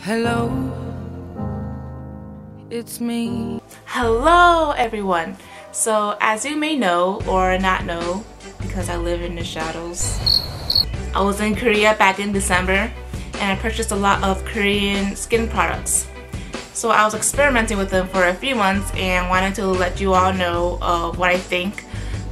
Hello, it's me. Hello everyone. So as you may know or not know, because I live in the shadows, I was in Korea back in December and I purchased a lot of Korean skin products. So I was experimenting with them for a few months and wanted to let you all know of what I think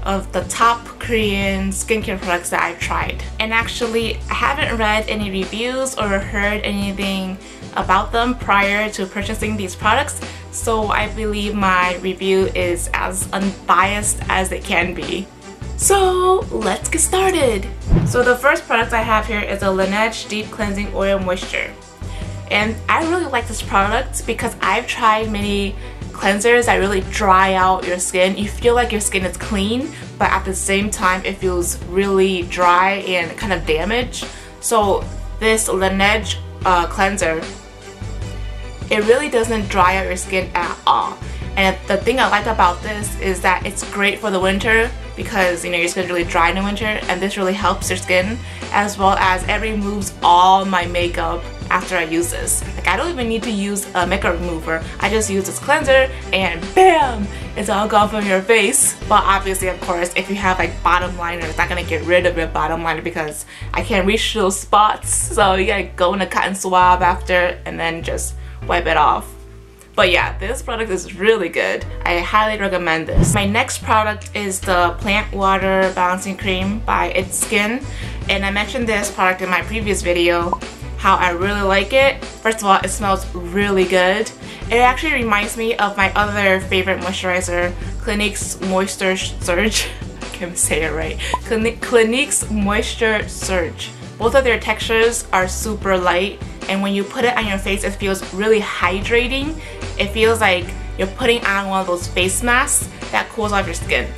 of the top Korean skincare products that I've tried. And actually, I haven't read any reviews or heard anything about them prior to purchasing these products, so I believe my review is as unbiased as it can be. So let's get started! So the first product I have here is a Laneige Deep Cleansing Oil Moisture. And I really like this product because I've tried many cleansers that really dry out your skin. You feel like your skin is clean, but at the same time it feels really dry and kind of damaged. So this Laneige cleanser, it really doesn't dry out your skin at all. And the thing I like about this is that it's great for the winter because your skin is really dry in the winter, and this really helps your skin, as well as it removes all my makeup after I use this. Like, I don't even need to use a makeup remover. I just use this cleanser and BAM! It's all gone from your face. But obviously, of course, if you have like bottom liner, it's not gonna get rid of your bottom liner because I can't reach those spots. So you gotta go in a cotton swab after and then just wipe it off. But yeah, this product is really good. I highly recommend this. My next product is the Plant Water Balancing Cream by It's Skin. And I mentioned this product in my previous video, how I really like it. First of all, it smells really good. It actually reminds me of my other favorite moisturizer, Clinique's Moisture Surge. I can't say it right. Clinique's Moisture Surge. Both of their textures are super light, and when you put it on your face, it feels really hydrating. It feels like you're putting on one of those face masks that cools off your skin.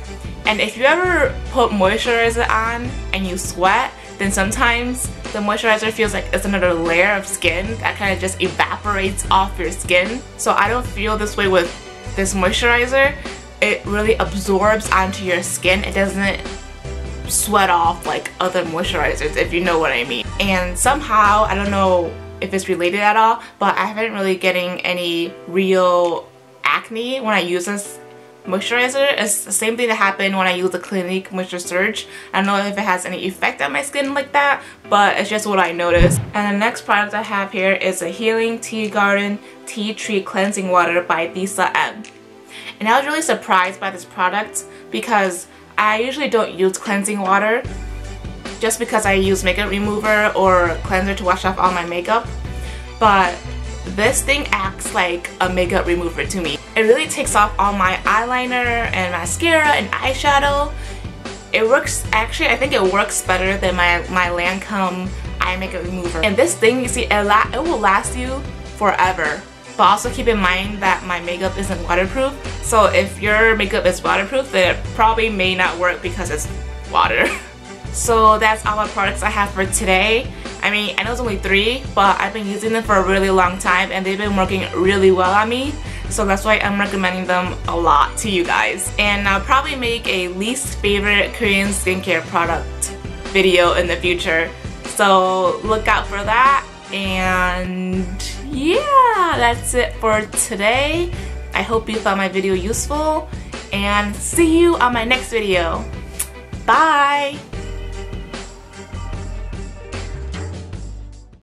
And if you ever put moisturizer on and you sweat, then sometimes the moisturizer feels like it's another layer of skin that kind of just evaporates off your skin. So I don't feel this way with this moisturizer. It really absorbs onto your skin. It doesn't sweat off like other moisturizers, if you know what I mean. And somehow, I don't know if it's related at all, but I haven't really getting any real acne when I use this moisturizer. It's the same thing that happened when I use the Clinique Moisture Surge. I don't know if it has any effect on my skin like that, but it's just what I noticed. And the next product I have here is a Healing Tea Garden Tea Tree Cleansing Water by Lisa M. And I was really surprised by this product because I usually don't use cleansing water just because I use makeup remover or cleanser to wash off all my makeup. But this thing acts like a makeup remover to me. It really takes off all my eyeliner and mascara and eyeshadow. It works, actually I think it works better than my Lancome eye makeup remover. And this thing, you see, it will last you forever. But also keep in mind that my makeup isn't waterproof. So if your makeup is waterproof, then it probably may not work because it's water. So that's all the products I have for today. I mean, I know it's only 3, but I've been using them for a really long time and they've been working really well on me. So that's why I'm recommending them a lot to you guys. And I'll probably make a least favorite Korean skincare product video in the future. So look out for that. And yeah, that's it for today. I hope you found my video useful and see you on my next video. Bye!